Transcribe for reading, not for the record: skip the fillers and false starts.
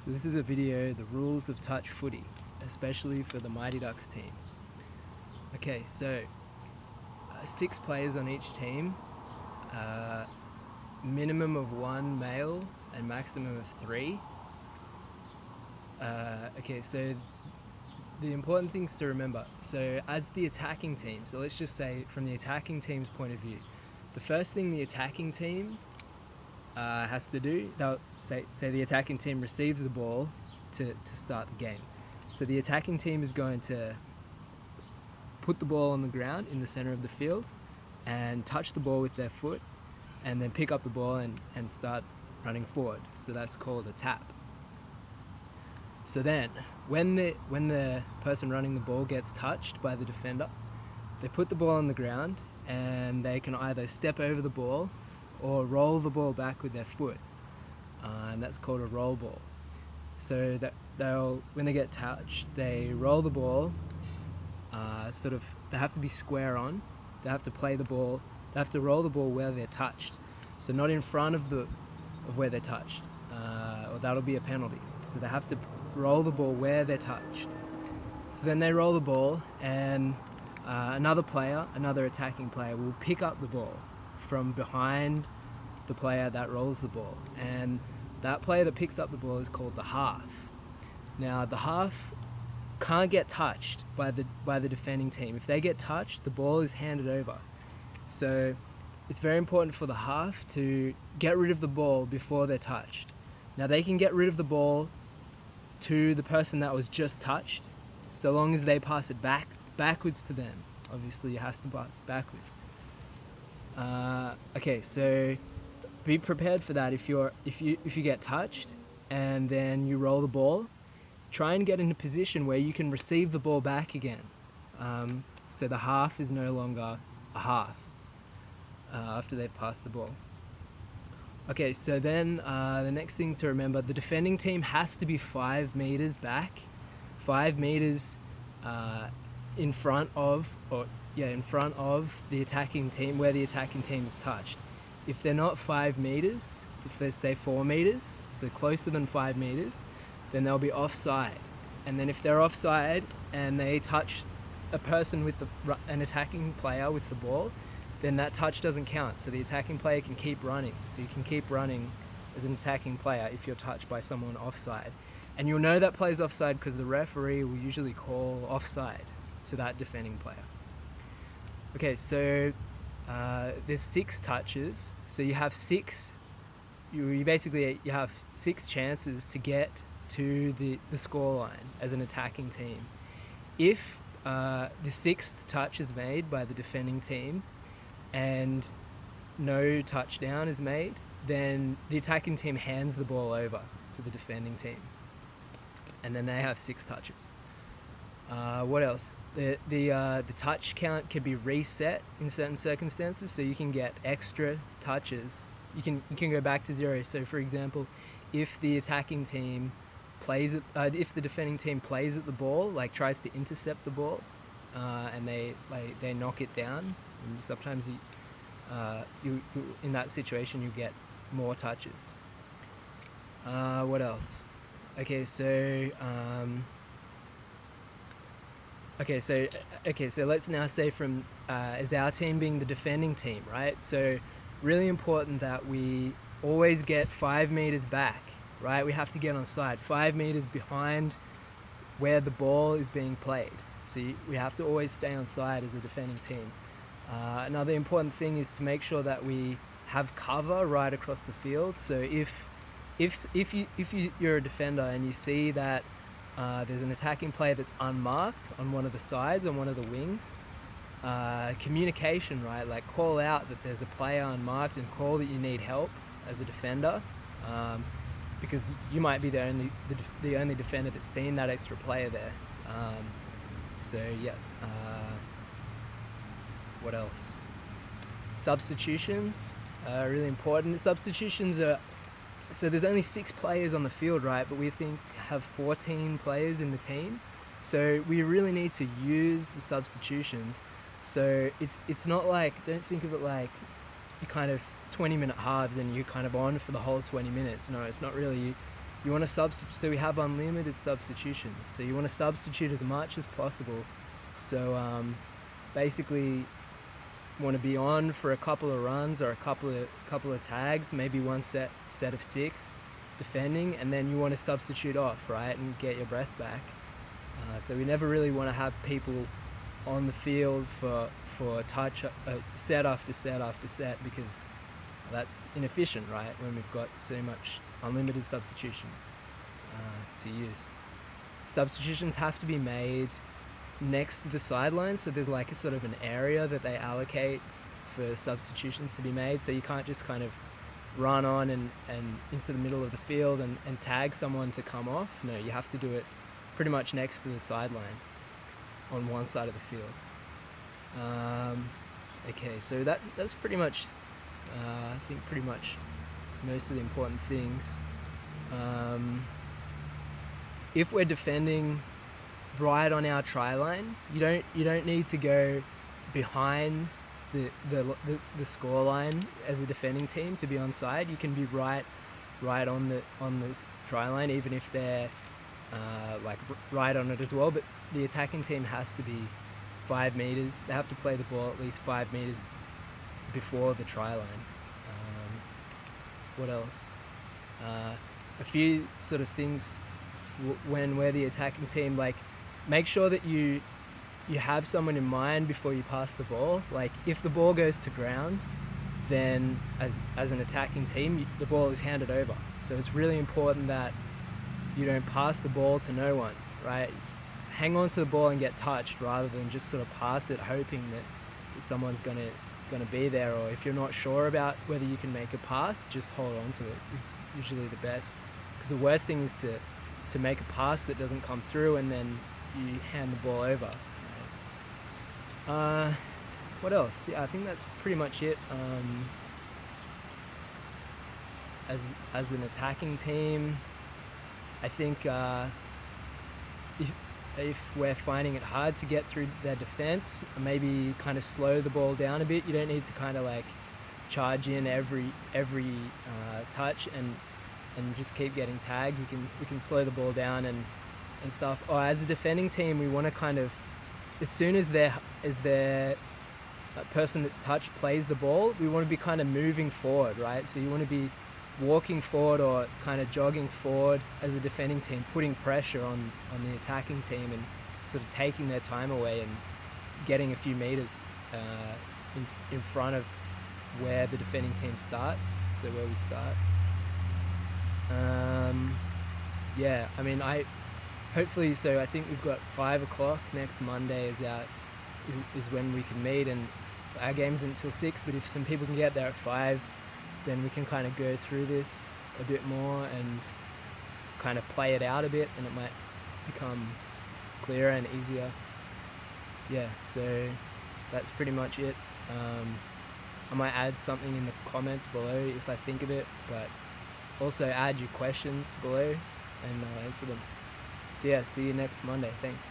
So this is a video, the rules of touch footy, especially for the Mighty Ducks team. Okay, so 6 players on each team, minimum of 1 male and maximum of 3. Okay, so the important things to remember. So as the attacking team, so let's just say from the attacking team's point of view, the first thing the attacking team has to do, they'll say the attacking team receives the ball to start the game. So the attacking team is going to put the ball on the ground in the center of the field and touch the ball with their foot and then pick up the ball and start running forward. So that's called a tap. So then when the person running the ball gets touched by the defender, they put the ball on the ground and they can either step over the ball or roll the ball back with their foot, and that's called a roll ball. So that when they get touched, they roll the ball, they have to be square on, they have to play the ball, they have to roll the ball where they're touched, so not in front of where they're touched, or that'll be a penalty. So they have to roll the ball where they're touched. So then they roll the ball and another attacking player will pick up the ball from behind the player that rolls the ball, and that player that picks up the ball is called the half. Now the half can't get touched by the defending team. If they get touched, the ball is handed over. So it's very important for the half to get rid of the ball before they're touched. Now they can get rid of the ball to the person that was just touched, so long as they pass it backwards to them. Obviously it has to pass backwards. Okay, so be prepared for that. If you get touched and then you roll the ball, try and get in a position where you can receive the ball back again. So the half is no longer a half after they've passed the ball. Okay, so then the next thing to remember, the defending team has to be 5 meters back, 5 meters in front of the attacking team, where the attacking team is touched. If they're not 5 meters, if they're say 4 meters, so closer than 5 meters, then they'll be offside. And then if they're offside and they touch a person with an attacking player with the ball, then that touch doesn't count. So the attacking player can keep running. So you can keep running as an attacking player if you're touched by someone offside. And you'll know that player's offside because the referee will usually call offside to that defending player. Okay, so there's 6 touches. So you have 6. You have 6 chances to get to the score line as an attacking team. If the 6th touch is made by the defending team and no touchdown is made, then the attacking team hands the ball over to the defending team, and then they have 6 touches. What else? The touch count can be reset in certain circumstances, so you can get extra touches. You can go back to 0. So for example, if the attacking team if the defending team plays at the ball, like tries to intercept the ball, and they knock it down, and sometimes you in that situation you get more touches. What else? Okay, so let's now say from as our team being the defending team, right? So really important that we always get 5 meters back, right? We have to get on side 5 meters behind where the ball is being played. So we have to always stay on side as a defending team. Another important thing is to make sure that we have cover right across the field. So if you're a defender and you see that there's an attacking player that's unmarked on one of the sides, on one of the wings, communication, right? Like call out that there's a player unmarked and call that you need help as a defender, because you might be the only defender that's seen that extra player there. What else? Substitutions are really important. Substitutions are, so there's only 6 players on the field, right? But we have 14 players in the team. So we really need to use the substitutions. So it's not like, don't think of it like you kind of 20-minute halves and you're kind of on for the whole 20 minutes. No, it's not really. you want to substitute. So we have unlimited substitutions. So you want to substitute as much as possible. So basically, want to be on for a couple of runs or a couple of tags, maybe one set of 6 defending, and then you want to substitute off, right, and get your breath back. So we never really want to have people on the field for touch set after set after set, because that's inefficient, right, when we've got so much unlimited substitution to use. Substitutions have to be made next to the sideline, so there's like a sort of an area that they allocate for substitutions to be made, so you can't just kind of run on and into the middle of the field and tag someone to come off. No, you have to do it pretty much next to the sideline on one side of the field. Okay, so that's pretty much I think pretty much most of the important things. If we're defending right on our try line, you don't need to go behind the score line as a defending team to be onside. You can be right on the try line, even if they're like right on it as well. But the attacking team has to be 5 meters. They have to play the ball at least 5 meters before the try line. What else? A few sort of things when we're the attacking team, like make sure that you have someone in mind before you pass the ball. Like if the ball goes to ground, then as an attacking team, the ball is handed over. So it's really important that you don't pass the ball to no one, right? Hang on to the ball and get touched rather than just sort of pass it hoping that someone's gonna be there. Or if you're not sure about whether you can make a pass, just hold on to it is usually the best. Because the worst thing is to make a pass that doesn't come through and then you hand the ball over. What else? Yeah, I think that's pretty much it. As an attacking team, I think if we're finding it hard to get through their defense, maybe kind of slow the ball down a bit. You don't need to kind of like charge in every touch and just keep getting tagged. We can slow the ball down and stuff. Or as a defending team, we want to kind of, as soon as their person that's touched plays the ball, we want to be kind of moving forward, right? So you want to be walking forward or kind of jogging forward as a defending team, putting pressure on the attacking team and sort of taking their time away and getting a few meters in front of where the defending team starts, so where we start. Yeah, I mean, hopefully, so I think we've got 5 o'clock next Monday is when we can meet, and our game's until 6, but if some people can get there at 5, then we can kind of go through this a bit more and kind of play it out a bit, and it might become clearer and easier. Yeah, so that's pretty much it. I might add something in the comments below if I think of it, but also add your questions below and I'll answer them. So yeah, see you next Monday. Thanks.